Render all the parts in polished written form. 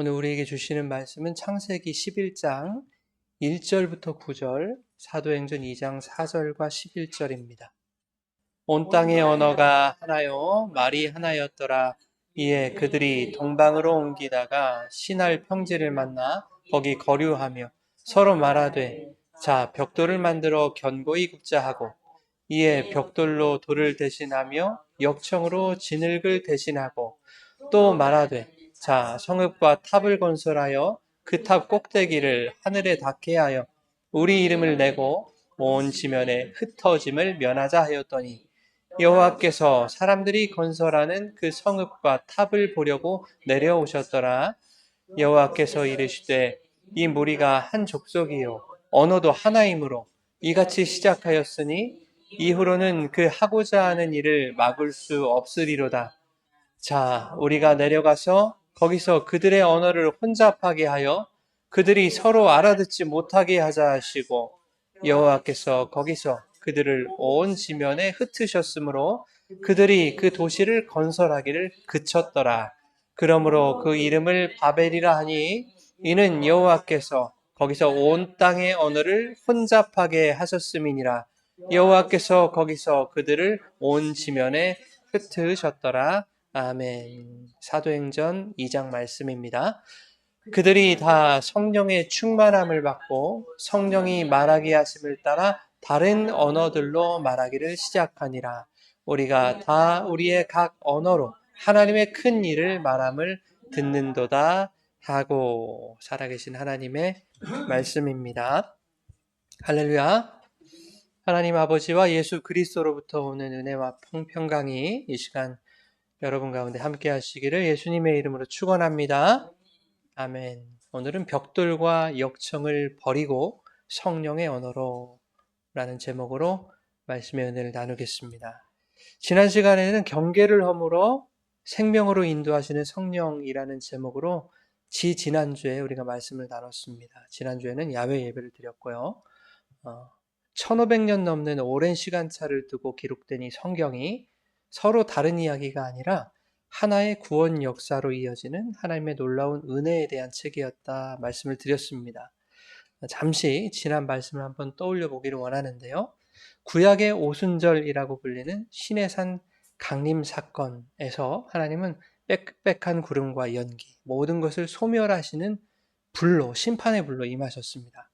오늘 우리에게 주시는 말씀은 창세기 11장 1절부터 9절, 사도행전 2장 4절과 11절입니다. 온 땅의 언어가 하나요, 말이 하나였더라. 이에 그들이 동방으로 옮기다가 시날 평지를 만나 거기 거류하며 서로 말하되, 자, 벽돌을 만들어 견고히 굽자 하고, 이에 벽돌로 돌을 대신하며 역청으로 진흙을 대신하고, 또 말하되, 자, 성읍과 탑을 건설하여 그 탑 꼭대기를 하늘에 닿게 하여 우리 이름을 내고 온 지면에 흩어짐을 면하자 하였더니, 여호와께서 사람들이 건설하는 그 성읍과 탑을 보려고 내려오셨더라. 여호와께서 이르시되, 이 무리가 한 족속이요 언어도 하나이므로 이같이 시작하였으니 이후로는 그 하고자 하는 일을 막을 수 없으리로다. 자, 우리가 내려가서 거기서 그들의 언어를 혼잡하게 하여 그들이 서로 알아듣지 못하게 하자 하시고, 여호와께서 거기서 그들을 온 지면에 흩으셨으므로 그들이 그 도시를 건설하기를 그쳤더라. 그러므로 그 이름을 바벨이라 하니, 이는 여호와께서 거기서 온 땅의 언어를 혼잡하게 하셨음이니라. 여호와께서 거기서 그들을 온 지면에 흩으셨더라. 아멘. 사도행전 2장 말씀입니다. 그들이 다 성령의 충만함을 받고 성령이 말하게 하심을 따라 다른 언어들로 말하기를 시작하니라. 우리가 다 우리의 각 언어로 하나님의 큰 일을 말함을 듣는도다 하고, 살아계신 하나님의 말씀입니다. 할렐루야. 하나님 아버지와 예수 그리스도로부터 오는 은혜와 평강이 이 시간 여러분 가운데 함께 하시기를 예수님의 이름으로 축원합니다. 아멘. 오늘은 벽돌과 역청을 버리고 성령의 언어로 라는 제목으로 말씀의 은혜를 나누겠습니다. 지난 시간에는 경계를 허물어 생명으로 인도하시는 성령이라는 제목으로 지난주에 우리가 말씀을 나눴습니다. 지난주에는 야외 예배를 드렸고요. 1500년 넘는 오랜 시간차를 두고 기록된 이 성경이 서로 다른 이야기가 아니라 하나의 구원 역사로 이어지는 하나님의 놀라운 은혜에 대한 책이었다 말씀을 드렸습니다. 잠시 지난 말씀을 한번 떠올려 보기를 원하는데요. 구약의 오순절이라고 불리는 시내산 강림 사건에서 하나님은 빽빽한 구름과 연기, 모든 것을 소멸하시는 불로, 심판의 불로 임하셨습니다.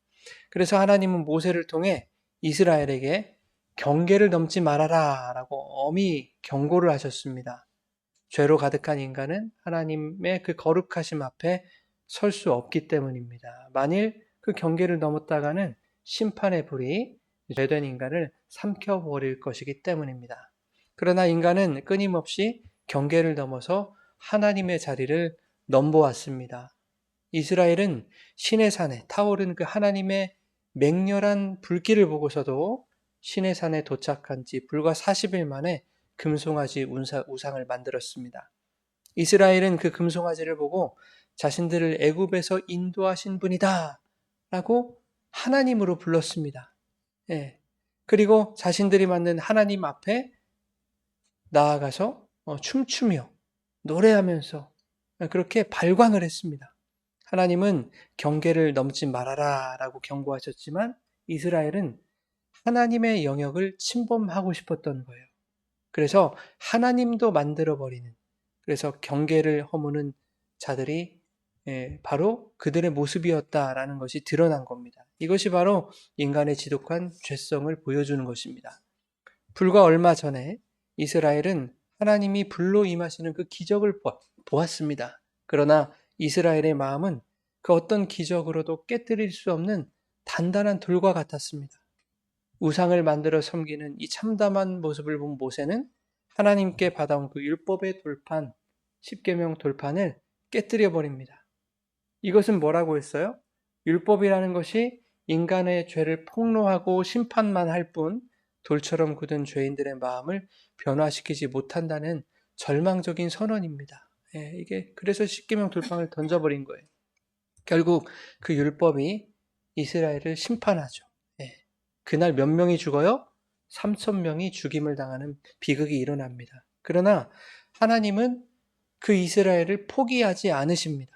그래서 하나님은 모세를 통해 이스라엘에게 경계를 넘지 말아라 라고 엄히 경고를 하셨습니다. 죄로 가득한 인간은 하나님의 그 거룩하심 앞에 설 수 없기 때문입니다. 만일 그 경계를 넘었다가는 심판의 불이 죄된 인간을 삼켜버릴 것이기 때문입니다. 그러나 인간은 끊임없이 경계를 넘어서 하나님의 자리를 넘보았습니다. 이스라엘은 시내산에 타오른 그 하나님의 맹렬한 불길을 보고서도 시내산에 도착한 지 불과 40일 만에 금송아지 우상을 만들었습니다. 이스라엘은 그 금송아지를 보고 자신들을 애굽에서 인도하신 분이다 라고 하나님으로 불렀습니다. 예. 그리고 자신들이 만든 하나님 앞에 나아가서 춤추며 노래하면서 그렇게 발광을 했습니다. 하나님은 경계를 넘지 말아라 라고 경고하셨지만 이스라엘은 하나님의 영역을 침범하고 싶었던 거예요. 그래서 하나님도 만들어버리는, 그래서 경계를 허무는 자들이 바로 그들의 모습이었다라는 것이 드러난 겁니다. 이것이 바로 인간의 지독한 죄성을 보여주는 것입니다. 불과 얼마 전에 이스라엘은 하나님이 불로 임하시는 그 기적을 보았습니다. 그러나 이스라엘의 마음은 그 어떤 기적으로도 깨뜨릴 수 없는 단단한 돌과 같았습니다. 우상을 만들어 섬기는 이 참담한 모습을 본 모세는 하나님께 받아온 그 율법의 돌판, 십계명 돌판을 깨뜨려 버립니다. 이것은 뭐라고 했어요? 율법이라는 것이 인간의 죄를 폭로하고 심판만 할 뿐 돌처럼 굳은 죄인들의 마음을 변화시키지 못한다는 절망적인 선언입니다. 이게 그래서 십계명 돌판을 던져버린 거예요. 결국 그 율법이 이스라엘을 심판하죠. 그날 몇 명이 죽어요? 3,000명이 죽임을 당하는 비극이 일어납니다. 그러나 하나님은 그 이스라엘을 포기하지 않으십니다.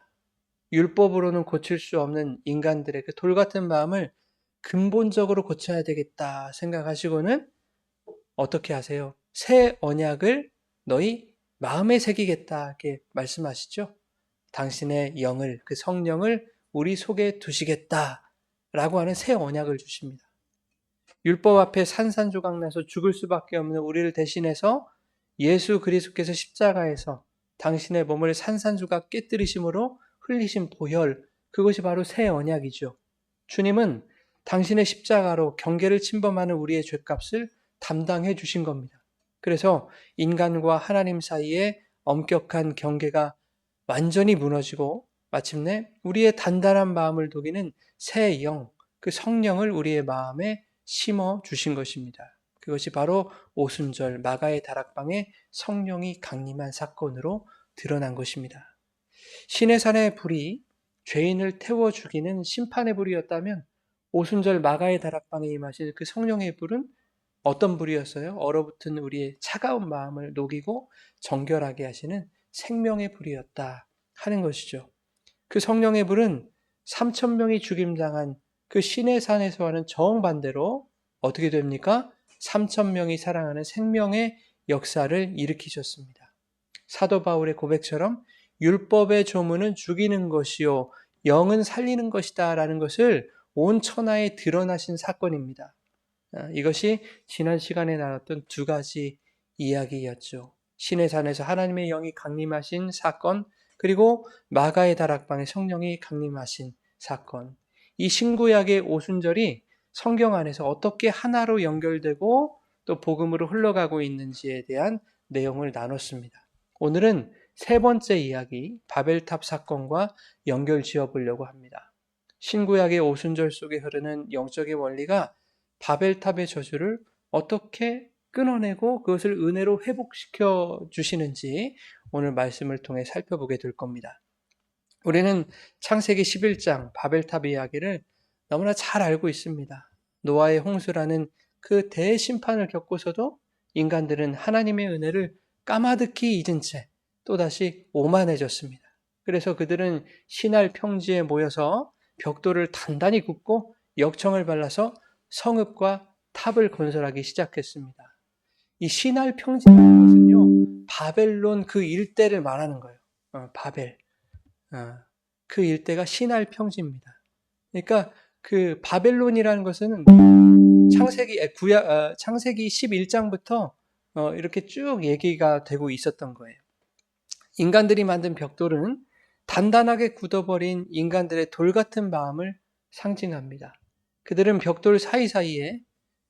율법으로는 고칠 수 없는 인간들의 그 돌 같은 마음을 근본적으로 고쳐야 되겠다 생각하시고는 어떻게 하세요? 새 언약을 너희 마음에 새기겠다 이렇게 말씀하시죠. 당신의 영을, 그 성령을 우리 속에 두시겠다라고 하는 새 언약을 주십니다. 율법 앞에 산산조각나서 죽을 수밖에 없는 우리를 대신해서 예수 그리스도께서 십자가에서 당신의 몸을 산산조각 깨뜨리심으로 흘리신 보혈, 그것이 바로 새 언약이죠. 주님은 당신의 십자가로 경계를 침범하는 우리의 죄값을 담당해 주신 겁니다. 그래서 인간과 하나님 사이에 엄격한 경계가 완전히 무너지고 마침내 우리의 단단한 마음을 독이는 새 영, 그 성령을 우리의 마음에 심어 주신 것입니다. 그것이 바로 오순절 마가의 다락방에 성령이 강림한 사건으로 드러난 것입니다. 시내산의 불이 죄인을 태워 죽이는 심판의 불이었다면 오순절 마가의 다락방에 임하실 그 성령의 불은 어떤 불이었어요? 얼어붙은 우리의 차가운 마음을 녹이고 정결하게 하시는 생명의 불이었다 하는 것이죠. 그 성령의 불은 3천 명이 죽임당한 그 시내산에서와는 정반대로 어떻게 됩니까? 3천 명이 사랑하는 생명의 역사를 일으키셨습니다. 사도 바울의 고백처럼 율법의 조문은 죽이는 것이요 영은 살리는 것이다 라는 것을 온 천하에 드러나신 사건입니다. 이것이 지난 시간에 나눴던 두 가지 이야기였죠. 시내산에서 하나님의 영이 강림하신 사건, 그리고 마가의 다락방에 성령이 강림하신 사건. 이 신구약의 오순절이 성경 안에서 어떻게 하나로 연결되고 또 복음으로 흘러가고 있는지에 대한 내용을 나눴습니다. 오늘은 세 번째 이야기, 바벨탑 사건과 연결 지어 보려고 합니다. 신구약의 오순절 속에 흐르는 영적의 원리가 바벨탑의 저주를 어떻게 끊어내고 그것을 은혜로 회복시켜 주시는지 오늘 말씀을 통해 살펴보게 될 겁니다. 우리는 창세기 11장 바벨탑 이야기를 너무나 잘 알고 있습니다. 노아의 홍수라는 그 대심판을 겪고서도 인간들은 하나님의 은혜를 까마득히 잊은 채 또다시 오만해졌습니다. 그래서 그들은 신할 평지에 모여서 벽돌을 단단히 굽고 역청을 발라서 성읍과 탑을 건설하기 시작했습니다. 이 신할 평지라는 것은요, 바벨론 그 일대를 말하는 거예요. 바벨. 그 일대가 신할 평지입니다. 그러니까 그 바벨론이라는 것은 창세기 11장부터 이렇게 쭉 얘기가 되고 있었던 거예요. 인간들이 만든 벽돌은 단단하게 굳어버린 인간들의 돌 같은 마음을 상징합니다. 그들은 벽돌 사이사이에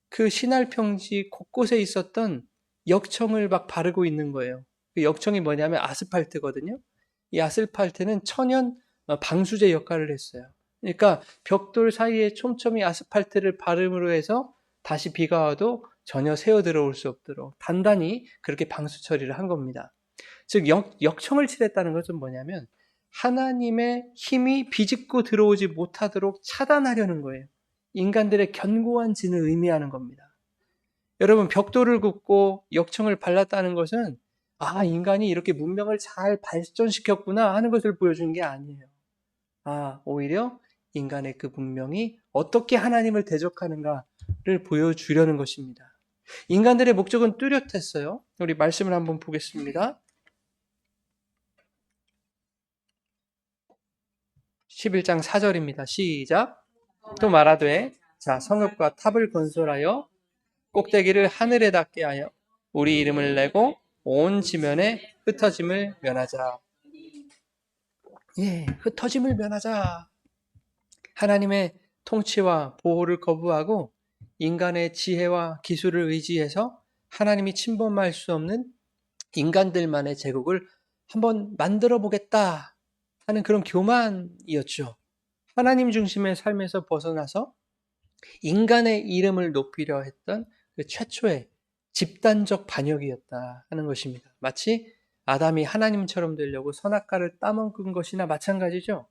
그 신할 평지 곳곳에 있었던 역청을 막 바르고 있는 거예요. 그 역청이 뭐냐면 아스팔트거든요. 이 아스팔트는 천연 방수제 역할을 했어요. 그러니까 벽돌 사이에 촘촘히 아스팔트를 바름으로 해서 다시 비가 와도 전혀 새어 들어올 수 없도록 단단히 그렇게 방수 처리를 한 겁니다. 즉 역청을 칠했다는 것은 뭐냐면 하나님의 힘이 비집고 들어오지 못하도록 차단하려는 거예요. 인간들의 견고한 진을 의미하는 겁니다. 여러분, 벽돌을 굽고 역청을 발랐다는 것은 인간이 이렇게 문명을 잘 발전시켰구나 하는 것을 보여주는 게 아니에요. 오히려 인간의 그 문명이 어떻게 하나님을 대적하는가를 보여주려는 것입니다. 인간들의 목적은 뚜렷했어요. 우리 말씀을 한번 보겠습니다. 11장 4절입니다. 시작. 또 말하되 성읍과 탑을 건설하여 꼭대기를 하늘에 닿게 하여 우리 이름을 내고 온 지면에 흩어짐을 면하자. 흩어짐을 면하자. 하나님의 통치와 보호를 거부하고 인간의 지혜와 기술을 의지해서 하나님이 침범할 수 없는 인간들만의 제국을 한번 만들어 보겠다 하는 그런 교만이었죠. 하나님 중심의 삶에서 벗어나서 인간의 이름을 높이려 했던 그 최초의 집단적 반역이었다 하는 것입니다. 마치 아담이 하나님처럼 되려고 선악과를 따먹은 것이나 마찬가지죠.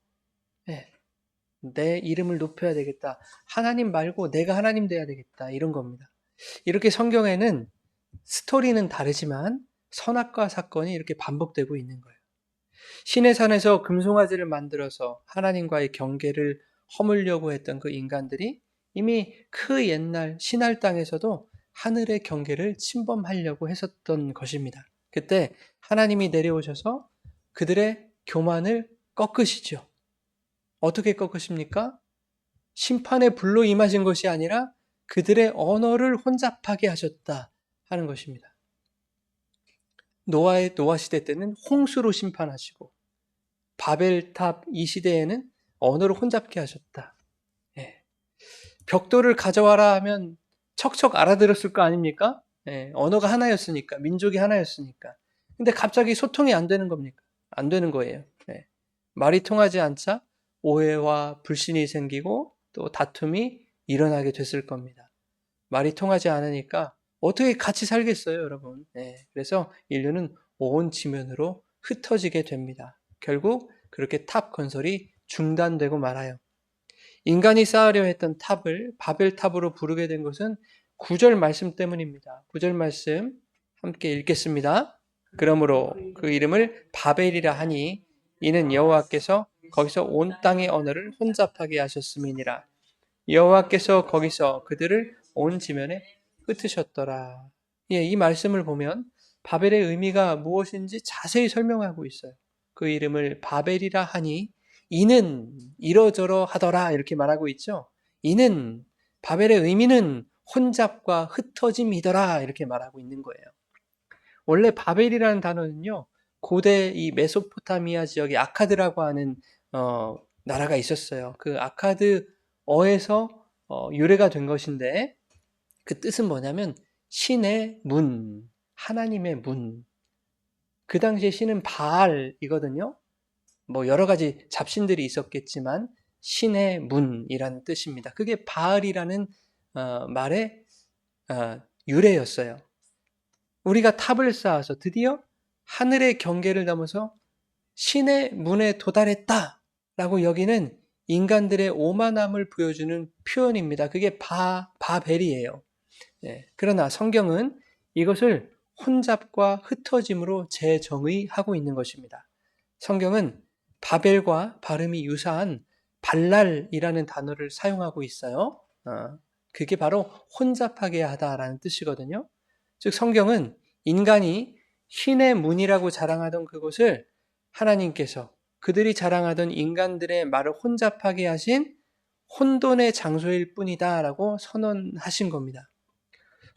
내 이름을 높여야 되겠다. 하나님 말고 내가 하나님 돼야 되겠다. 이런 겁니다. 이렇게 성경에는 스토리는 다르지만 선악과 사건이 이렇게 반복되고 있는 거예요. 시내산에서 금송아지를 만들어서 하나님과의 경계를 허물려고 했던 그 인간들이 이미 그 옛날 신할 땅에서도 하늘의 경계를 침범하려고 했었던 것입니다. 그때 하나님이 내려오셔서 그들의 교만을 꺾으시죠. 어떻게 꺾으십니까? 심판의 불로 임하신 것이 아니라 그들의 언어를 혼잡하게 하셨다 하는 것입니다. 노아 시대 때는 홍수로 심판하시고 바벨탑 이 시대에는 언어를 혼잡게 하셨다. 예. 벽돌을 가져와라 하면 척척 알아들었을 거 아닙니까? 예. 언어가 하나였으니까, 민족이 하나였으니까. 근데 갑자기 소통이 안 되는 겁니까? 안 되는 거예요. 예. 말이 통하지 않자 오해와 불신이 생기고 또 다툼이 일어나게 됐을 겁니다. 말이 통하지 않으니까 어떻게 같이 살겠어요, 여러분? 예. 그래서 인류는 온 지면으로 흩어지게 됩니다. 결국 그렇게 탑 건설이 중단되고 말아요. 인간이 쌓으려 했던 탑을 바벨탑으로 부르게 된 것은 9절 말씀 때문입니다. 9절 말씀 함께 읽겠습니다. 그러므로 그 이름을 바벨이라 하니 이는 여호와께서 거기서 온 땅의 언어를 혼잡하게 하셨음이니라. 여호와께서 거기서 그들을 온 지면에 흩으셨더라. 예, 이 말씀을 보면 바벨의 의미가 무엇인지 자세히 설명하고 있어요. 그 이름을 바벨이라 하니 이는 이러저러 하더라 이렇게 말하고 있죠. 이는 바벨의 의미는 혼잡과 흩어짐이더라 이렇게 말하고 있는 거예요. 원래 바벨이라는 단어는요. 고대 이 메소포타미아 지역에 아카드라고 하는 나라가 있었어요. 그 아카드어에서 유래가 된 것인데 그 뜻은 뭐냐면 신의 문, 하나님의 문. 그 당시에 신은 바알이거든요. 뭐 여러 가지 잡신들이 있었겠지만 신의 문이라는 뜻입니다. 그게 바알이라는 말의 유래였어요. 우리가 탑을 쌓아서 드디어 하늘의 경계를 넘어서 신의 문에 도달했다라고 여기는 인간들의 오만함을 보여주는 표현입니다. 그게 바벨이에요. 예, 그러나 성경은 이것을 혼잡과 흩어짐으로 재정의하고 있는 것입니다. 성경은 바벨과 발음이 유사한 발랄이라는 단어를 사용하고 있어요. 그게 바로 혼잡하게 하다라는 뜻이거든요. 즉 성경은 인간이 신의 문이라고 자랑하던 그것을 하나님께서 그들이 자랑하던 인간들의 말을 혼잡하게 하신 혼돈의 장소일 뿐이다라고 선언하신 겁니다.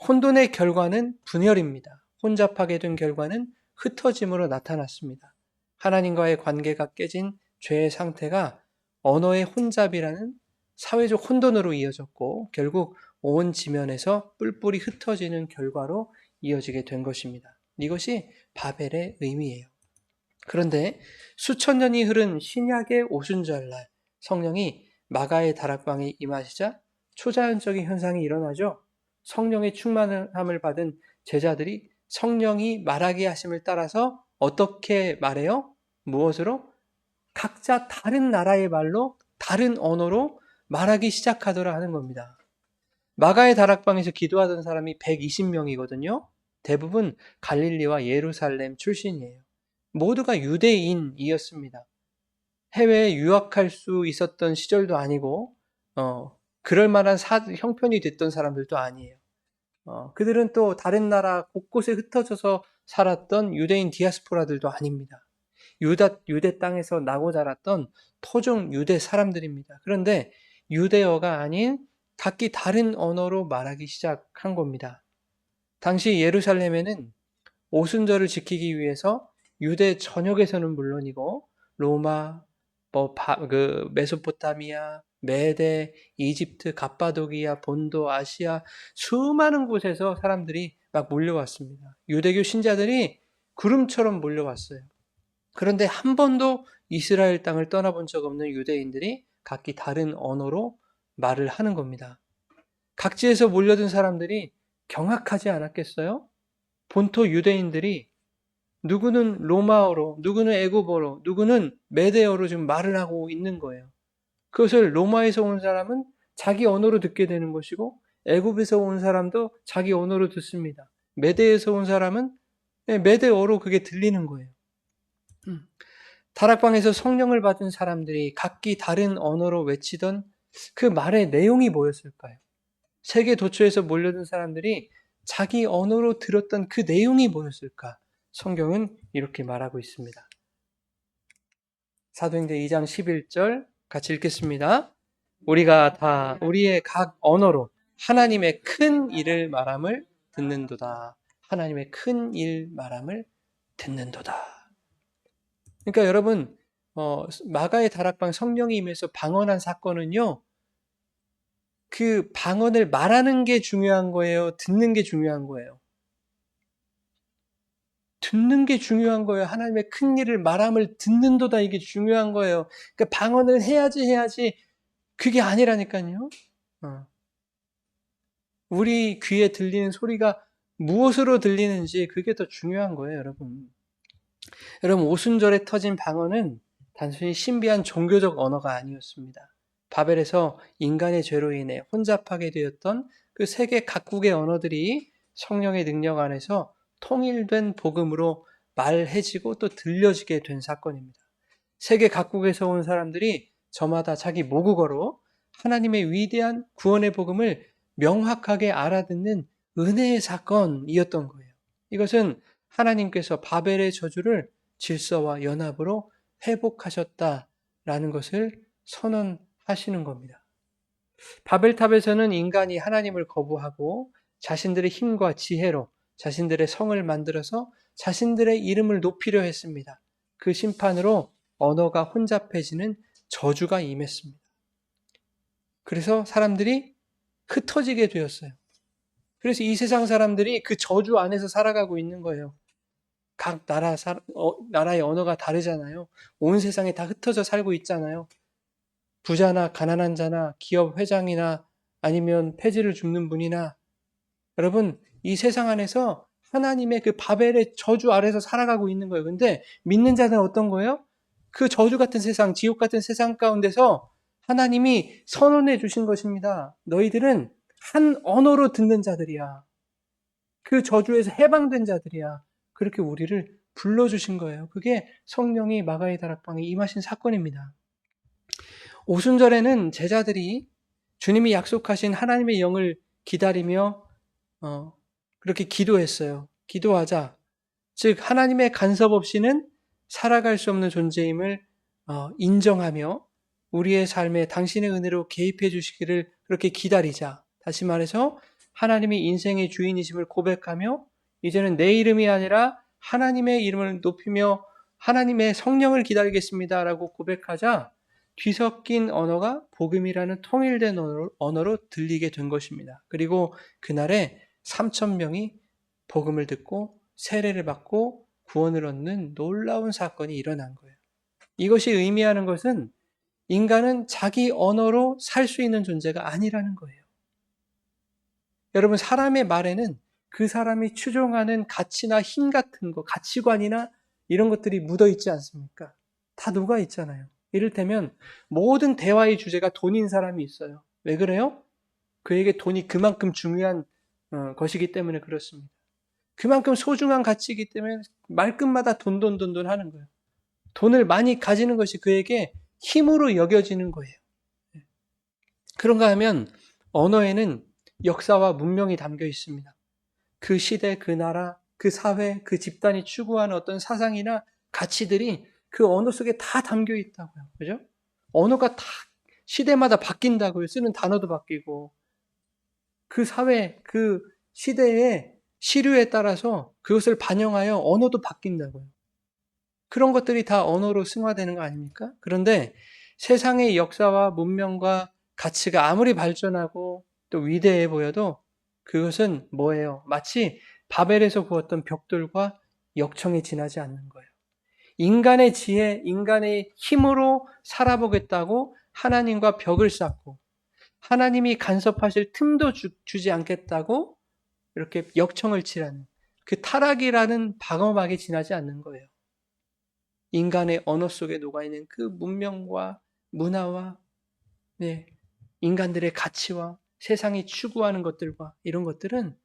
혼돈의 결과는 분열입니다. 혼잡하게 된 결과는 흩어짐으로 나타났습니다. 하나님과의 관계가 깨진 죄의 상태가 언어의 혼잡이라는 사회적 혼돈으로 이어졌고 결국 온 지면에서 뿔뿔이 흩어지는 결과로 이어지게 된 것입니다. 이것이 바벨의 의미예요. 그런데 수천 년이 흐른 신약의 오순절날 성령이 마가의 다락방에 임하시자 초자연적인 현상이 일어나죠. 성령의 충만함을 받은 제자들이 성령이 말하게 하심을 따라서 어떻게 말해요? 무엇으로? 각자 다른 나라의 말로 다른 언어로 말하기 시작하더라 하는 겁니다. 마가의 다락방에서 기도하던 사람이 120명이거든요. 대부분 갈릴리와 예루살렘 출신이에요. 모두가 유대인이었습니다. 해외에 유학할 수 있었던 시절도 아니고 그럴 만한 형편이 됐던 사람들도 아니에요. 그들은 또 다른 나라 곳곳에 흩어져서 살았던 유대인 디아스포라들도 아닙니다. 유대 땅에서 나고 자랐던 토종 유대 사람들입니다. 그런데 유대어가 아닌 각기 다른 언어로 말하기 시작한 겁니다. 당시 예루살렘에는 오순절을 지키기 위해서 유대 전역에서는 물론이고 로마, 메소포타미아, 메데, 이집트, 갑바도기아, 본도, 아시아 수많은 곳에서 사람들이 막 몰려왔습니다. 유대교 신자들이 구름처럼 몰려왔어요. 그런데 한 번도 이스라엘 땅을 떠나본 적 없는 유대인들이 각기 다른 언어로 말을 하는 겁니다. 각지에서 몰려든 사람들이 경악하지 않았겠어요? 본토 유대인들이 누구는 로마어로, 누구는 애굽어로, 누구는 메대어로 지금 말을 하고 있는 거예요. 그것을 로마에서 온 사람은 자기 언어로 듣게 되는 것이고 애굽에서 온 사람도 자기 언어로 듣습니다. 메대에서 온 사람은 메대어로 그게 들리는 거예요. 다락방에서 성령을 받은 사람들이 각기 다른 언어로 외치던 그 말의 내용이 뭐였을까요? 세계 도처에서 몰려든 사람들이 자기 언어로 들었던 그 내용이 뭐였을까? 성경은 이렇게 말하고 있습니다. 사도행전 2장 11절 같이 읽겠습니다. 우리가 다 우리의 각 언어로 하나님의 큰 일을 말함을 듣는도다. 하나님의 큰 일 말함을 듣는도다. 그러니까 여러분, 마가의 다락방 성령이 임해서 방언한 사건은요, 그 방언을 말하는 게 중요한 거예요? 듣는 게 중요한 거예요? 듣는 게 중요한 거예요. 하나님의 큰 일을 말함을 듣는도다, 이게 중요한 거예요. 그러니까 방언을 해야지 그게 아니라니까요. 우리 귀에 들리는 소리가 무엇으로 들리는지 그게 더 중요한 거예요, 여러분. 여러분, 오순절에 터진 방언은 단순히 신비한 종교적 언어가 아니었습니다. 바벨에서 인간의 죄로 인해 혼잡하게 되었던 그 세계 각국의 언어들이 성령의 능력 안에서 통일된 복음으로 말해지고 또 들려지게 된 사건입니다. 세계 각국에서 온 사람들이 저마다 자기 모국어로 하나님의 위대한 구원의 복음을 명확하게 알아듣는 은혜의 사건이었던 거예요. 이것은 하나님께서 바벨의 저주를 질서와 연합으로 회복하셨다라는 것을 선언하시는 겁니다. 바벨탑에서는 인간이 하나님을 거부하고 자신들의 힘과 지혜로 자신들의 성을 만들어서 자신들의 이름을 높이려 했습니다. 그 심판으로 언어가 혼잡해지는 저주가 임했습니다. 그래서 사람들이 흩어지게 되었어요. 그래서 이 세상 사람들이 그 저주 안에서 살아가고 있는 거예요. 각 나라의 언어가 다르잖아요. 온 세상에 다 흩어져 살고 있잖아요. 부자나 가난한 자나 기업 회장이나 아니면 폐지를 줍는 분이나 여러분, 이 세상 안에서 하나님의 그 바벨의 저주 아래서 살아가고 있는 거예요. 근데 믿는 자는 어떤 거예요? 그 저주 같은 세상, 지옥 같은 세상 가운데서 하나님이 선언해 주신 것입니다. 너희들은 한 언어로 듣는 자들이야. 그 저주에서 해방된 자들이야. 그렇게 우리를 불러주신 거예요. 그게 성령이 마가의 다락방에 임하신 사건입니다. 오순절에는 제자들이 주님이 약속하신 하나님의 영을 기다리며 그렇게 기도했어요. 기도하자. 즉 하나님의 간섭 없이는 살아갈 수 없는 존재임을 인정하며 우리의 삶에 당신의 은혜로 개입해 주시기를 그렇게 기다리자. 다시 말해서 하나님이 인생의 주인이심을 고백하며 이제는 내 이름이 아니라 하나님의 이름을 높이며 하나님의 성령을 기다리겠습니다라고 고백하자 뒤섞인 언어가 복음이라는 통일된 언어로 들리게 된 것입니다. 그리고 그날에 3,000명이 복음을 듣고 세례를 받고 구원을 얻는 놀라운 사건이 일어난 거예요. 이것이 의미하는 것은 인간은 자기 언어로 살 수 있는 존재가 아니라는 거예요. 여러분, 사람의 말에는 그 사람이 추종하는 가치나 힘 같은 거, 가치관이나 이런 것들이 묻어 있지 않습니까? 다 녹아 있잖아요. 이를테면 모든 대화의 주제가 돈인 사람이 있어요. 왜 그래요? 그에게 돈이 그만큼 중요한 것이기 때문에 그렇습니다. 그만큼 소중한 가치이기 때문에 말끝마다 돈 하는 거예요. 돈을 많이 가지는 것이 그에게 힘으로 여겨지는 거예요. 그런가 하면 언어에는 역사와 문명이 담겨 있습니다. 그 시대, 그 나라, 그 사회, 그 집단이 추구하는 어떤 사상이나 가치들이 그 언어 속에 다 담겨 있다고요. 그죠? 언어가 다 시대마다 바뀐다고요. 쓰는 단어도 바뀌고. 그 사회, 그 시대의 시류에 따라서 그것을 반영하여 언어도 바뀐다고요. 그런 것들이 다 언어로 승화되는 거 아닙니까? 그런데 세상의 역사와 문명과 가치가 아무리 발전하고 또 위대해 보여도 그것은 뭐예요? 마치 바벨에서 구웠던 벽돌과 역청에 지나지 않는 거예요. 인간의 지혜, 인간의 힘으로 살아보겠다고 하나님과 벽을 쌓고 하나님이 간섭하실 틈도 주지 않겠다고 이렇게 역청을 칠하는 그 타락이라는 방어막에 지나지 않는 거예요. 인간의 언어 속에 녹아있는 그 문명과 문화와 인간들의 가치와 세상이 추구하는 것들과 이런 것들은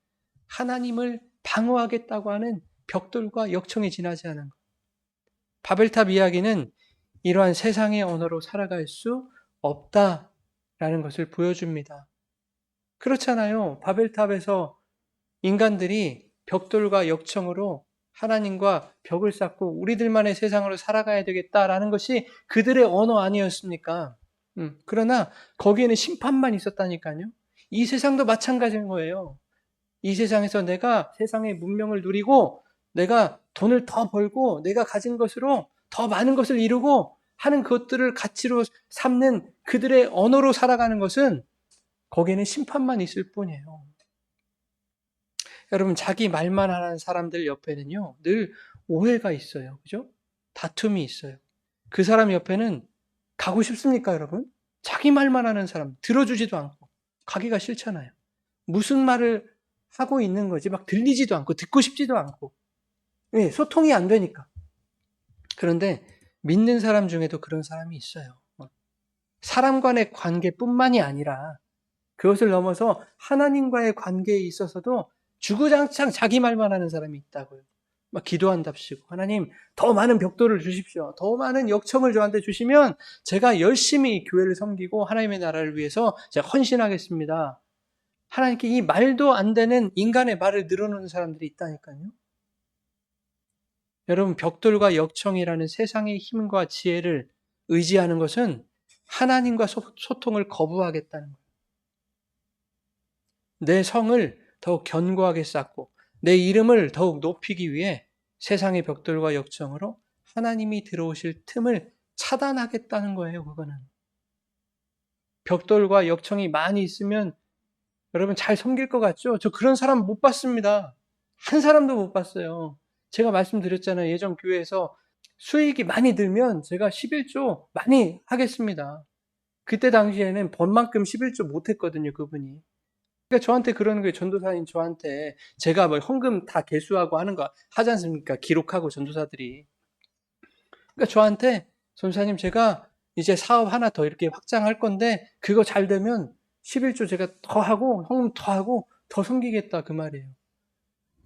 하나님을 방어하겠다고 하는 벽돌과 역청에 지나지 않은 것. 바벨탑 이야기는 이러한 세상의 언어로 살아갈 수 없다라는 것을 보여줍니다. 그렇잖아요. 바벨탑에서 인간들이 벽돌과 역청으로 하나님과 벽을 쌓고 우리들만의 세상으로 살아가야 되겠다라는 것이 그들의 언어 아니었습니까? 그러나 거기에는 심판만 있었다니까요. 이 세상도 마찬가지인 거예요. 이 세상에서 내가 세상의 문명을 누리고 내가 돈을 더 벌고 내가 가진 것으로 더 많은 것을 이루고 하는 것들을 가치로 삼는 그들의 언어로 살아가는 것은 거기에는 심판만 있을 뿐이에요. 여러분, 자기 말만 하는 사람들 옆에는요, 늘 오해가 있어요. 그죠? 다툼이 있어요. 그 사람 옆에는 가고 싶습니까, 여러분? 자기 말만 하는 사람, 들어주지도 않고, 가기가 싫잖아요. 무슨 말을 하고 있는 거지, 막 들리지도 않고, 듣고 싶지도 않고. 왜? 소통이 안 되니까. 그런데 믿는 사람 중에도 그런 사람이 있어요. 사람 간의 관계뿐만이 아니라 그것을 넘어서 하나님과의 관계에 있어서도 주구장창 자기 말만 하는 사람이 있다고요. 막 기도한답시고 하나님 더 많은 벽돌을 주십시오. 더 많은 역청을 저한테 주시면 제가 열심히 교회를 섬기고 하나님의 나라를 위해서 제가 헌신하겠습니다. 하나님께 이 말도 안 되는 인간의 말을 늘어놓는 사람들이 있다니까요. 여러분, 벽돌과 역청이라는 세상의 힘과 지혜를 의지하는 것은 하나님과 소통을 거부하겠다는 거예요. 내 성을 더욱 견고하게 쌓고 내 이름을 더욱 높이기 위해 세상의 벽돌과 역청으로 하나님이 들어오실 틈을 차단하겠다는 거예요. 그거는. 벽돌과 역청이 많이 있으면 여러분 잘 섬길 것 같죠? 저 그런 사람 못 봤습니다. 한 사람도 못 봤어요. 제가 말씀드렸잖아요. 예전 교회에서 수익이 많이 들면 제가 11조 많이 하겠습니다. 그때 당시에는 번만큼 11조 못 했거든요. 그분이. 그러니까 저한테 그러는 거예요. 전도사인 저한테. 제가 뭐 헌금 다 개수하고 하는 거 하지 않습니까? 기록하고 전도사들이. 그러니까 저한테 전도사님 제가 이제 사업 하나 더 이렇게 확장할 건데 그거 잘 되면 11조 제가 더 하고 헌금 더 하고 더 섬기겠다 그 말이에요.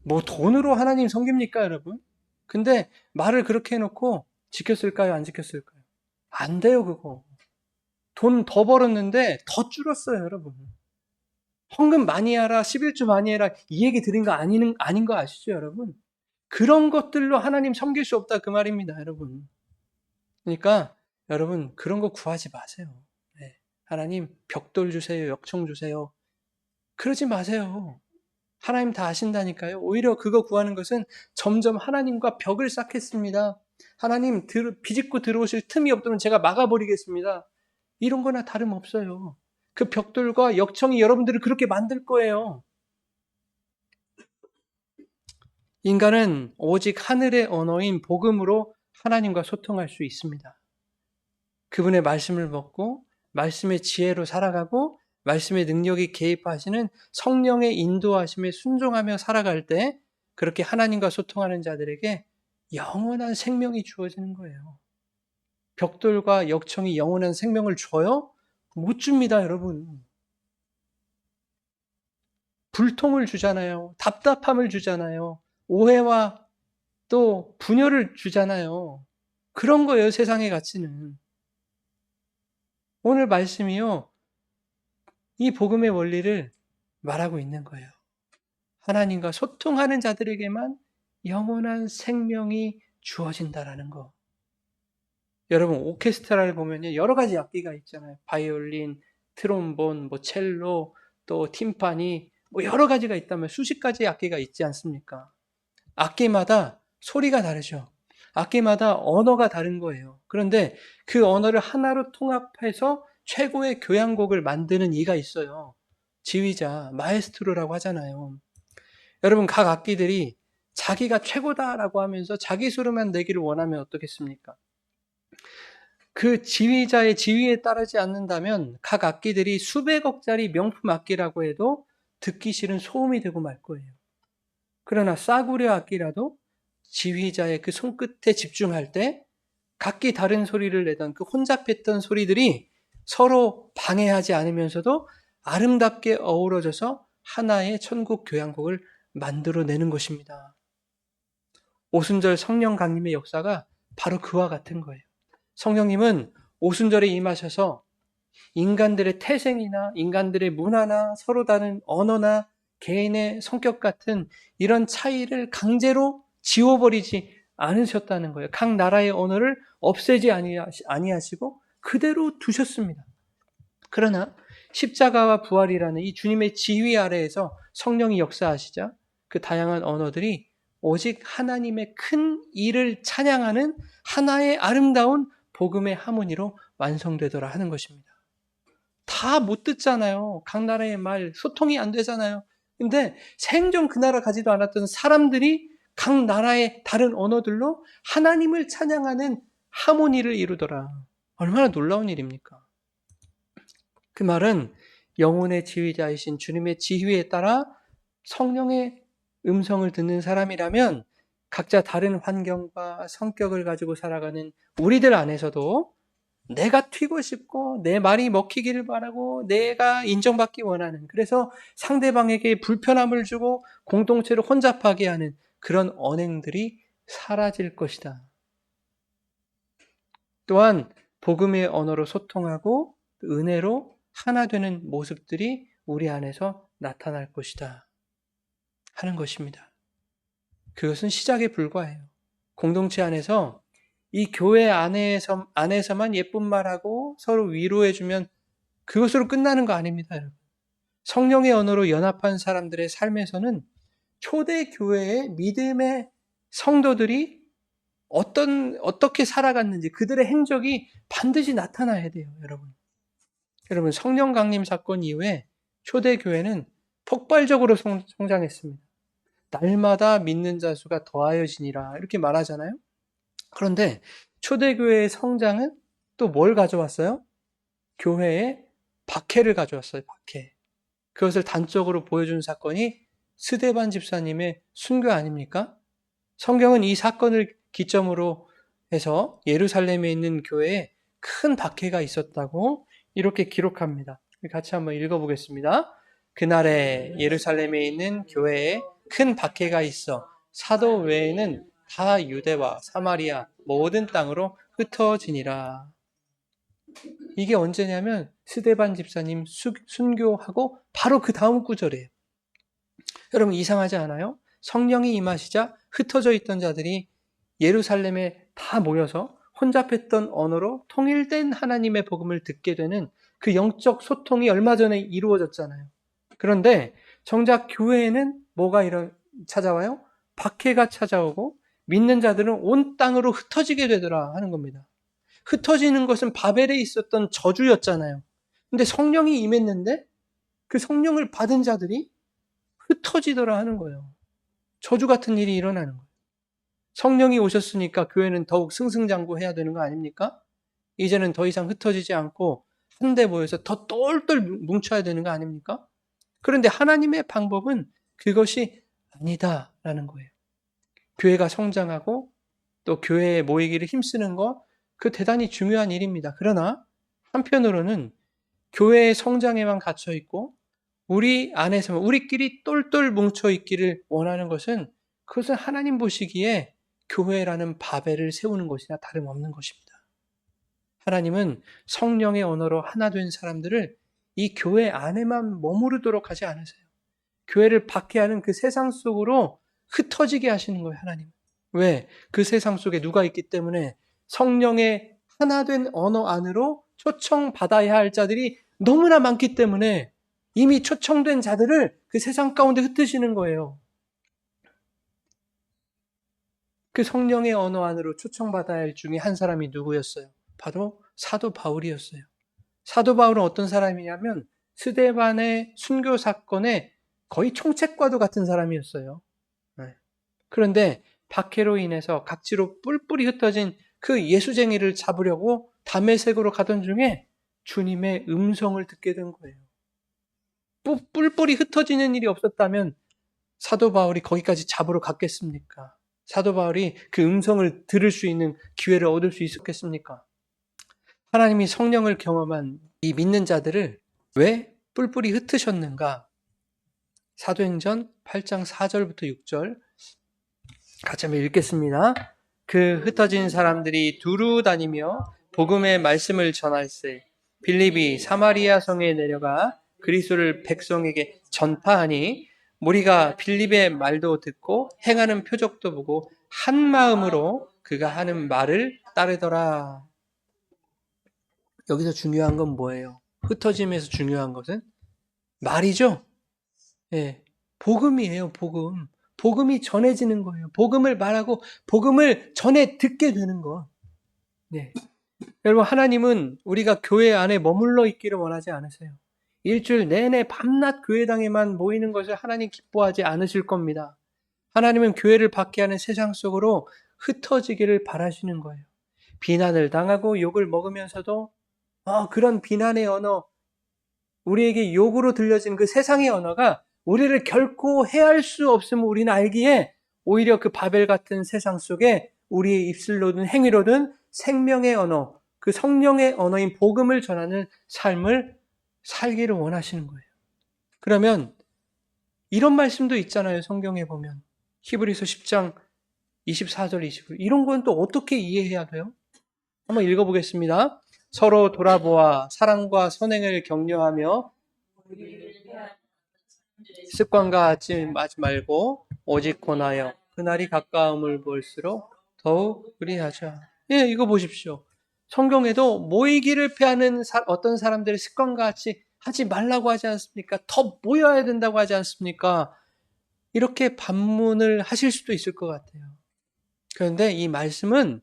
뭐 돈으로 하나님 섬깁니까 여러분? 근데 말을 그렇게 해놓고 지켰을까요? 안 지켰을까요? 안 돼요 그거. 돈 더 벌었는데 더 줄었어요 여러분. 헌금 많이 하라, 11조 많이 해라, 이 얘기 드린 거 아닌 거 아시죠, 여러분? 그런 것들로 하나님 섬길 수 없다, 그 말입니다, 여러분. 그러니까, 여러분, 그런 거 구하지 마세요. 네. 하나님, 벽돌 주세요, 역청 주세요. 그러지 마세요. 하나님 다 아신다니까요. 오히려 그거 구하는 것은 점점 하나님과 벽을 쌓겠습니다. 하나님, 비집고 들어오실 틈이 없도록 제가 막아버리겠습니다. 이런 거나 다름없어요. 그 벽돌과 역청이 여러분들을 그렇게 만들 거예요. 인간은 오직 하늘의 언어인 복음으로 하나님과 소통할 수 있습니다. 그분의 말씀을 먹고 말씀의 지혜로 살아가고 말씀의 능력이 개입하시는 성령의 인도하심에 순종하며 살아갈 때 그렇게 하나님과 소통하는 자들에게 영원한 생명이 주어지는 거예요. 벽돌과 역청이 영원한 생명을 줘요? 못 줍니다, 여러분. 불통을 주잖아요. 답답함을 주잖아요. 오해와 또 분열을 주잖아요. 그런 거예요, 세상의 가치는. 오늘 말씀이요, 이 복음의 원리를 말하고 있는 거예요. 하나님과 소통하는 자들에게만 영원한 생명이 주어진다라는 거. 여러분, 오케스트라를 보면 여러 가지 악기가 있잖아요. 바이올린, 트롬본, 첼로, 또 팀파니, 여러 가지가 있다면 수십 가지의 악기가 있지 않습니까? 악기마다 소리가 다르죠. 악기마다 언어가 다른 거예요. 그런데 그 언어를 하나로 통합해서 최고의 교향곡을 만드는 이가 있어요. 지휘자, 마에스트로라고 하잖아요. 여러분, 각 악기들이 자기가 최고다라고 하면서 자기 소리만 내기를 원하면 어떻겠습니까? 그 지휘자의 지휘에 따르지 않는다면 각 악기들이 수백억짜리 명품 악기라고 해도 듣기 싫은 소음이 되고 말 거예요. 그러나 싸구려 악기라도 지휘자의 그 손끝에 집중할 때 각기 다른 소리를 내던 그 혼잡했던 소리들이 서로 방해하지 않으면서도 아름답게 어우러져서 하나의 천국 교향곡을 만들어내는 것입니다. 오순절 성령 강림의 역사가 바로 그와 같은 거예요. 성령님은 오순절에 임하셔서 인간들의 태생이나 인간들의 문화나 서로 다른 언어나 개인의 성격 같은 이런 차이를 강제로 지워버리지 않으셨다는 거예요. 각 나라의 언어를 없애지 아니하시고 그대로 두셨습니다. 그러나 십자가와 부활이라는 이 주님의 지휘 아래에서 성령이 역사하시자 그 다양한 언어들이 오직 하나님의 큰 일을 찬양하는 하나의 아름다운 복음의 하모니로 완성되더라 하는 것입니다. 다 못 듣잖아요. 각 나라의 말, 소통이 안 되잖아요. 근데 생전 그 나라 가지도 않았던 사람들이 각 나라의 다른 언어들로 하나님을 찬양하는 하모니를 이루더라. 얼마나 놀라운 일입니까? 그 말은 영혼의 지휘자이신 주님의 지휘에 따라 성령의 음성을 듣는 사람이라면 각자 다른 환경과 성격을 가지고 살아가는 우리들 안에서도 내가 튀고 싶고 내 말이 먹히기를 바라고 내가 인정받기 원하는, 그래서 상대방에게 불편함을 주고 공동체를 혼잡하게 하는 그런 언행들이 사라질 것이다. 또한 복음의 언어로 소통하고 은혜로 하나 되는 모습들이 우리 안에서 나타날 것이다 하는 것입니다. 그것은 시작에 불과해요. 공동체 안에서 이 교회 안에서만 예쁜 말하고 서로 위로해주면 그것으로 끝나는 거 아닙니다, 여러분. 성령의 언어로 연합한 사람들의 삶에서는 초대 교회의 믿음의 성도들이 어떻게 살아갔는지 그들의 행적이 반드시 나타나야 돼요, 여러분. 여러분, 성령 강림 사건 이후에 초대 교회는 폭발적으로 성장했습니다. 날마다 믿는 자 수가 더하여지니라 이렇게 말하잖아요. 그런데 초대교회의 성장은 또 뭘 가져왔어요? 교회에 박해를 가져왔어요. 박해. 그것을 단적으로 보여준 사건이 스데반 집사님의 순교 아닙니까? 성경은 이 사건을 기점으로 해서 예루살렘에 있는 교회에 큰 박해가 있었다고 이렇게 기록합니다. 같이 한번 읽어보겠습니다. 그날에 예루살렘에 있는 교회에 큰 박해가 있어 사도 외에는 다 유대와 사마리아 모든 땅으로 흩어지니라. 이게 언제냐면 스데반 집사님 순교하고 바로 그 다음 구절이에요. 여러분, 이상하지 않아요? 성령이 임하시자 흩어져 있던 자들이 예루살렘에 다 모여서 혼잡했던 언어로 통일된 하나님의 복음을 듣게 되는 그 영적 소통이 얼마 전에 이루어졌잖아요. 그런데 정작 교회에는 뭐가 찾아와요? 박해가 찾아오고 믿는 자들은 온 땅으로 흩어지게 되더라 하는 겁니다. 흩어지는 것은 바벨에 있었던 저주였잖아요. 근데 성령이 임했는데 그 성령을 받은 자들이 흩어지더라 하는 거예요. 저주 같은 일이 일어나는 거예요. 성령이 오셨으니까 교회는 더욱 승승장구해야 되는 거 아닙니까? 이제는 더 이상 흩어지지 않고 한데 모여서 더 똘똘 뭉쳐야 되는 거 아닙니까? 그런데 하나님의 방법은 그것이 아니다라는 거예요. 교회가 성장하고 또 교회에 모이기를 힘쓰는 것, 그 대단히 중요한 일입니다. 그러나 한편으로는 교회의 성장에만 갇혀 있고 우리 안에서만 우리끼리 똘똘 뭉쳐 있기를 원하는 것은 그것은 하나님 보시기에 교회라는 바벨을 세우는 것이나 다름없는 것입니다. 하나님은 성령의 언어로 하나 된 사람들을 이 교회 안에만 머무르도록 하지 않으세요. 교회를 박해하는 그 세상 속으로 흩어지게 하시는 거예요, 하나님. 왜? 그 세상 속에 누가 있기 때문에 성령의 하나 된 언어 안으로 초청받아야 할 자들이 너무나 많기 때문에 이미 초청된 자들을 그 세상 가운데 흩으시는 거예요. 그 성령의 언어 안으로 초청받아야 할 중에 한 사람이 누구였어요? 바로 사도 바울이었어요. 사도 바울은 어떤 사람이냐면 스데반의 순교 사건의 거의 총책과도 같은 사람이었어요. 그런데 박해로 인해서 각지로 뿔뿔이 흩어진 그 예수쟁이를 잡으려고 다메섹으로 가던 중에 주님의 음성을 듣게 된 거예요. 뿔뿔이 흩어지는 일이 없었다면 사도 바울이 거기까지 잡으러 갔겠습니까? 사도 바울이 그 음성을 들을 수 있는 기회를 얻을 수 있었겠습니까? 하나님이 성령을 경험한 이 믿는 자들을 왜 뿔뿔이 흩으셨는가? 사도행전 8장 4절부터 6절 같이 한번 읽겠습니다. 그 흩어진 사람들이 두루 다니며 복음의 말씀을 전할세 빌립이 사마리아 성에 내려가 그리스도를 백성에게 전파하니 무리가 빌립의 말도 듣고 행하는 표적도 보고 한 마음으로 그가 하는 말을 따르더라. 여기서 중요한 건 뭐예요? 흩어짐에서 중요한 것은 말이죠. 예, 복음이에요. 복음. 복음이 전해지는 거예요. 복음을 말하고 복음을 전해 듣게 되는 거. 네. 여러분, 하나님은 우리가 교회 안에 머물러 있기를 원하지 않으세요. 일주일 내내 밤낮 교회당에만 모이는 것을 하나님 기뻐하지 않으실 겁니다. 하나님은 교회를 밖에 하는 세상 속으로 흩어지기를 바라시는 거예요. 비난을 당하고 욕을 먹으면서도 그런 비난의 언어, 우리에게 욕으로 들려지는 그 세상의 언어가 우리를 결코 해할 수 없음을 우리는 알기에 오히려 그 바벨 같은 세상 속에 우리의 입술로든 행위로든 생명의 언어, 그 성령의 언어인 복음을 전하는 삶을 살기를 원하시는 거예요. 그러면 이런 말씀도 있잖아요. 성경에 보면 히브리서 10장 24절 29 이런 건 또 어떻게 이해해야 돼요? 한번 읽어보겠습니다. 서로 돌아보아 사랑과 선행을 격려하며 습관과 하지 말고 오직 권하여 그날이 가까움을 볼수록 더욱 그리하자. 예, 이거 보십시오. 성경에도 모이기를 패하는 어떤 사람들의 습관과 같이 하지 말라고 하지 않습니까? 더 모여야 된다고 하지 않습니까? 이렇게 반문을 하실 수도 있을 것 같아요. 그런데 이 말씀은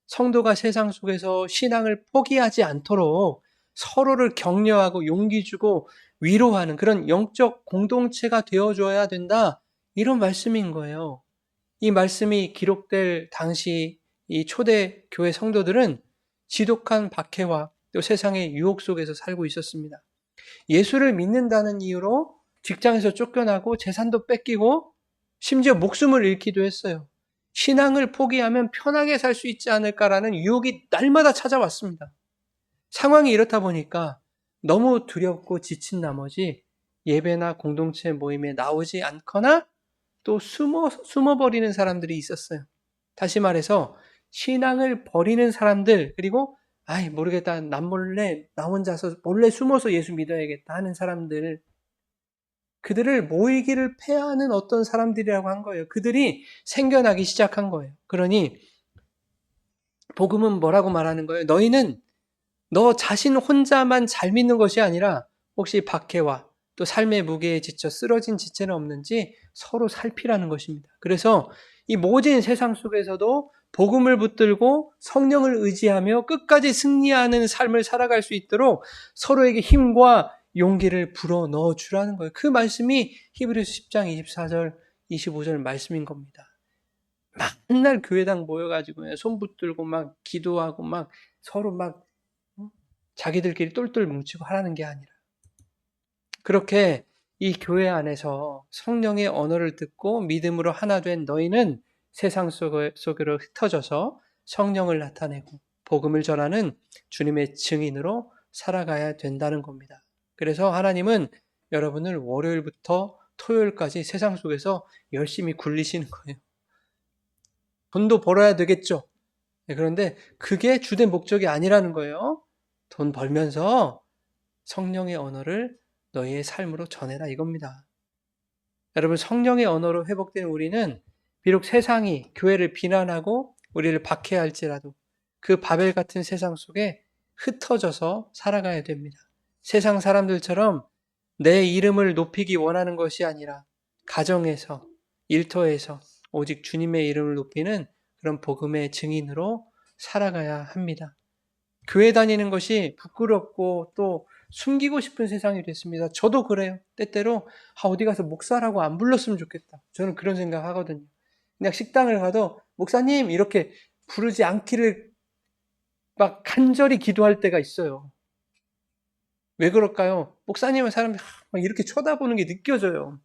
성도가 세상 속에서 신앙을 포기하지 않도록 서로를 격려하고 용기 주고 위로하는 그런 영적 공동체가 되어줘야 된다. 이런 말씀인 거예요. 이 말씀이 기록될 당시 이 초대 교회 성도들은 지독한 박해와 또 세상의 유혹 속에서 살고 있었습니다. 예수를 믿는다는 이유로 직장에서 쫓겨나고 재산도 뺏기고 심지어 목숨을 잃기도 했어요. 신앙을 포기하면 편하게 살 수 있지 않을까라는 유혹이 날마다 찾아왔습니다. 상황이 이렇다 보니까 너무 두렵고 지친 나머지 예배나 공동체 모임에 나오지 않거나 또 숨어버리는 사람들이 있었어요. 다시 말해서 신앙을 버리는 사람들, 그리고 모르겠다, 남몰래 나 혼자서 몰래 숨어서 예수 믿어야겠다 하는 사람들, 그들을 모이기를 패하는 어떤 사람들이라고 한 거예요. 그들이 생겨나기 시작한 거예요. 그러니 복음은 뭐라고 말하는 거예요? 너희는 너 자신 혼자만 잘 믿는 것이 아니라 혹시 박해와 또 삶의 무게에 지쳐 쓰러진 지체는 없는지 서로 살피라는 것입니다. 그래서 이 모진 세상 속에서도 복음을 붙들고 성령을 의지하며 끝까지 승리하는 삶을 살아갈 수 있도록 서로에게 힘과 용기를 불어 넣어 주라는 거예요. 그 말씀이 히브리서 10장 24절 25절 말씀인 겁니다. 맨날 교회당 모여가지고 손 붙들고 막 기도하고 막 서로 막 자기들끼리 똘똘 뭉치고 하라는 게 아니라, 그렇게 이 교회 안에서 성령의 언어를 듣고 믿음으로 하나 된 너희는 세상 속으로 흩어져서 성령을 나타내고 복음을 전하는 주님의 증인으로 살아가야 된다는 겁니다. 그래서 하나님은 여러분을 월요일부터 토요일까지 세상 속에서 열심히 굴리시는 거예요. 돈도 벌어야 되겠죠. 그런데 그게 주된 목적이 아니라는 거예요. 돈 벌면서 성령의 언어를 너희의 삶으로 전해라 이겁니다. 여러분, 성령의 언어로 회복된 우리는 비록 세상이 교회를 비난하고 우리를 박해할지라도 그 바벨 같은 세상 속에 흩어져서 살아가야 됩니다. 세상 사람들처럼 내 이름을 높이기 원하는 것이 아니라 가정에서, 일터에서 오직 주님의 이름을 높이는 그런 복음의 증인으로 살아가야 합니다. 교회 다니는 것이 부끄럽고 또 숨기고 싶은 세상이 됐습니다. 저도 그래요. 때때로 어디 가서 목사라고 안 불렀으면 좋겠다. 저는 그런 생각 하거든요. 그냥 식당을 가도 목사님 이렇게 부르지 않기를 막 간절히 기도할 때가 있어요. 왜 그럴까요? 목사님은 사람들이 막 이렇게 쳐다보는 게 느껴져요.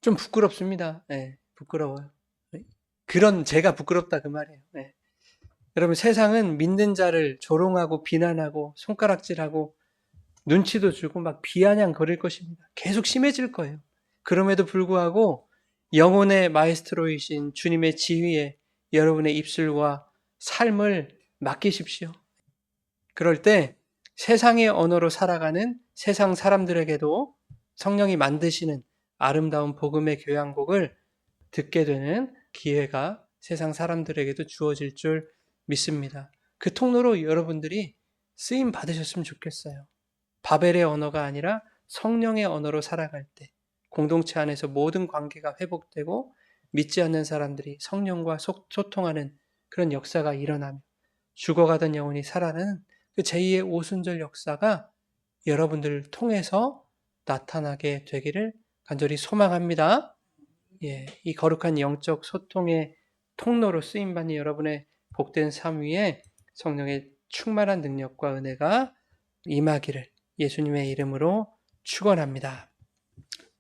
좀 부끄럽습니다. 네, 부끄러워요. 그런 제가 부끄럽다 그 말이에요. 네. 여러분, 세상은 믿는 자를 조롱하고 비난하고 손가락질하고 눈치도 주고 막 비아냥거릴 것입니다. 계속 심해질 거예요. 그럼에도 불구하고 영혼의 마에스트로이신 주님의 지휘에 여러분의 입술과 삶을 맡기십시오. 그럴 때 세상의 언어로 살아가는 세상 사람들에게도 성령이 만드시는 아름다운 복음의 교양곡을 듣게 되는 기회가 세상 사람들에게도 주어질 줄 믿습니다. 그 통로로 여러분들이 쓰임 받으셨으면 좋겠어요. 바벨의 언어가 아니라 성령의 언어로 살아갈 때 공동체 안에서 모든 관계가 회복되고 믿지 않는 사람들이 성령과 소통하는 그런 역사가 일어나며 죽어가던 영혼이 살아나는 그 제2의 오순절 역사가 여러분들을 통해서 나타나게 되기를 간절히 소망합니다. 예, 이 거룩한 영적 소통의 통로로 쓰임받는 여러분의 복된 삶 위에 성령의 충만한 능력과 은혜가 임하기를 예수님의 이름으로 축원합니다.